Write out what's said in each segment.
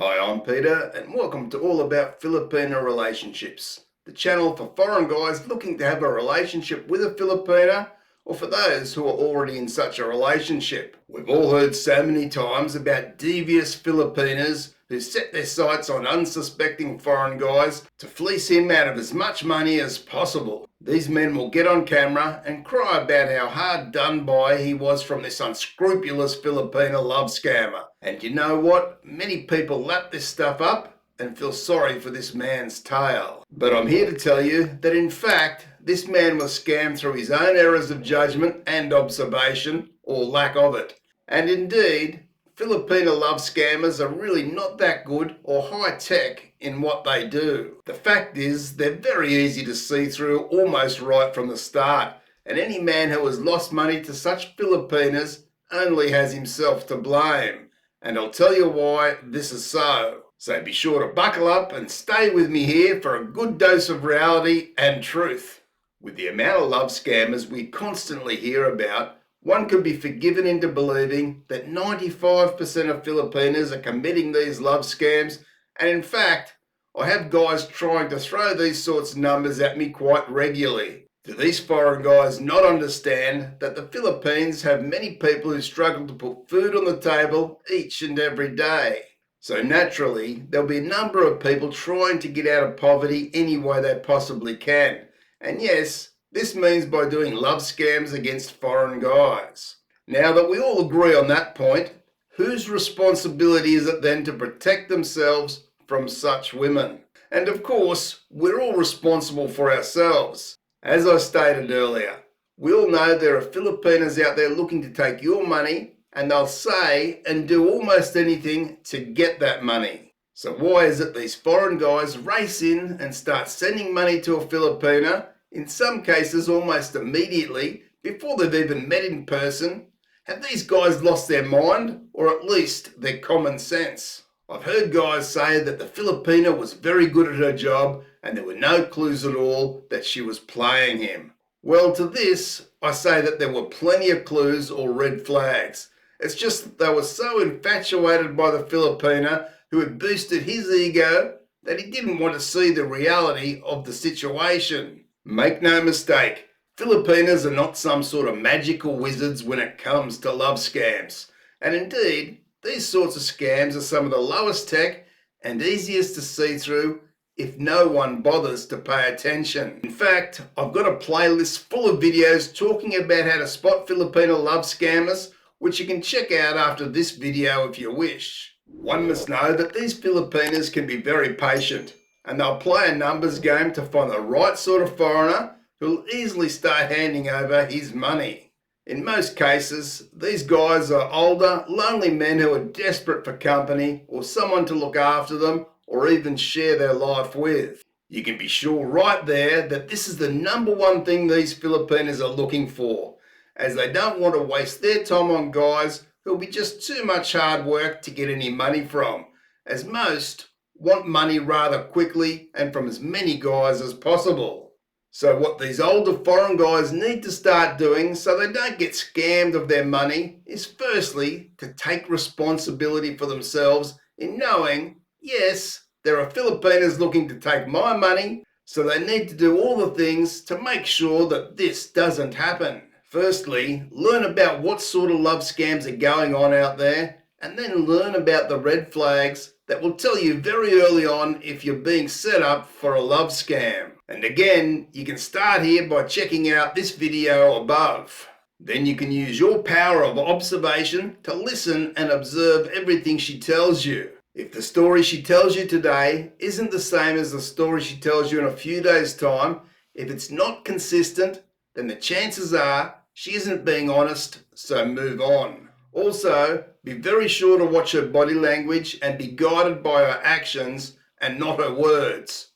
Hi, I'm Peter, and welcome to All About Filipina Relationships, the channel for foreign guys looking to have a relationship with a Filipina, or for those who are already in such a relationship. We've all heard so many times about devious Filipinas who set their sights on unsuspecting foreign guys to fleece him out of as much money as possible. These men will get on camera and cry about how hard done by he was from this unscrupulous Filipina love scammer. And you know what? Many people lap this stuff up and feel sorry for this man's tale. But I'm here to tell you that in fact, this man was scammed through his own errors of judgment and observation, or lack of it. And indeed, Filipina love scammers are really not that good or high-tech in what they do. The fact is, they're very easy to see through almost right from the start, and any man who has lost money to such Filipinas only has himself to blame. And I'll tell you why this is so. So be sure to buckle up and stay with me here for a good dose of reality and truth. With the amount of love scammers we constantly hear about, one could be forgiven into believing that 95% of Filipinas are committing these love scams, and in fact, I have guys trying to throw these sorts of numbers at me quite regularly. Do these foreign guys not understand that the Philippines have many people who struggle to put food on the table each and every day? So naturally, there'll be a number of people trying to get out of poverty any way they possibly can. And yes, this means by doing love scams against foreign guys. Now that we all agree on that point, whose responsibility is it then to protect themselves from such women? And of course, we're all responsible for ourselves. As I stated earlier, we all know there are Filipinas out there looking to take your money, and they'll say and do almost anything to get that money. So why is it these foreign guys race in and start sending money to a Filipina, in some cases almost immediately, before they've even met in person? Have these guys lost their mind, or at least their common sense? I've heard guys say that the Filipina was very good at her job and there were no clues at all that she was playing him. Well, to this, I say that there were plenty of clues or red flags. It's just that they were so infatuated by the Filipina, who had boosted his ego, that he didn't want to see the reality of the situation. Make no mistake, Filipinas are not some sort of magical wizards when it comes to love scams. And indeed, these sorts of scams are some of the lowest tech and easiest to see through if no one bothers to pay attention. In fact, I've got a playlist full of videos talking about how to spot Filipino love scammers, which you can check out after this video if you wish. One must know that these Filipinas can be very patient, and they'll play a numbers game to find the right sort of foreigner who'll easily start handing over his money. In most cases, these guys are older, lonely men who are desperate for company or someone to look after them or even share their life with. You can be sure right there that this is the number one thing these Filipinas are looking for, as they don't want to waste their time on guys who'll be just too much hard work to get any money from, as most want money rather quickly and from as many guys as possible. So what these older foreign guys need to start doing so they don't get scammed of their money is firstly to take responsibility for themselves in knowing, yes, there are Filipinas looking to take my money, so they need to do all the things to make sure that this doesn't happen. Firstly, learn about what sort of love scams are going on out there, and then learn about the red flags that will tell you very early on if you're being set up for a love scam. And again, you can start here by checking out this video above. Then you can use your power of observation to listen and observe everything she tells you. If the story she tells you today isn't the same as the story she tells you in a few days' time, if it's not consistent, then the chances are she isn't being honest, so move on. Also, be very sure to watch her body language and be guided by her actions and not her words.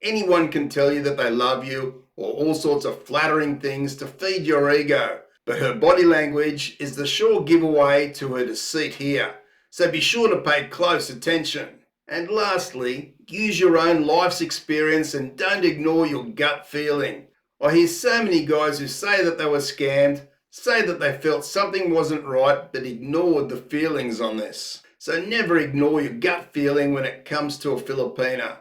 Anyone can tell you that they love you or all sorts of flattering things to feed your ego, but her body language is the sure giveaway to her deceit here. So be sure to pay close attention. And lastly, use your own life's experience and don't ignore your gut feeling. I hear so many guys who say that they were scammed, say that they felt something wasn't right, but ignored the feelings on this. So never ignore your gut feeling when it comes to a Filipina.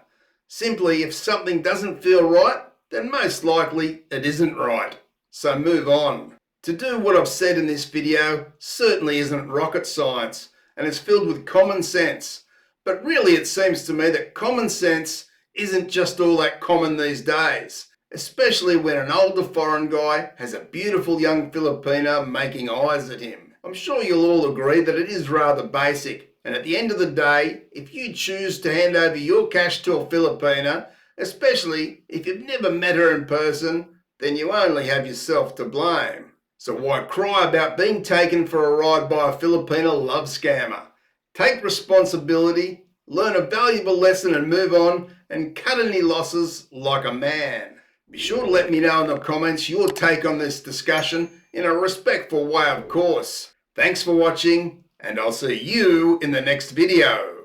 Simply, if something doesn't feel right, then most likely it isn't right. So move on. To do what I've said in this video certainly isn't rocket science, and it's filled with common sense. But really it seems to me that common sense isn't just all that common these days, especially when an older foreign guy has a beautiful young Filipina making eyes at him. I'm sure you'll all agree that it is rather basic, and at the end of the day, if you choose to hand over your cash to a Filipina, especially if you've never met her in person, then you only have yourself to blame. So why cry about being taken for a ride by a Filipina love scammer? Take responsibility, learn a valuable lesson and move on, and cut any losses like a man. Be sure to let me know in the comments your take on this discussion in a respectful way, of course. Thanks for watching, and I'll see you in the next video.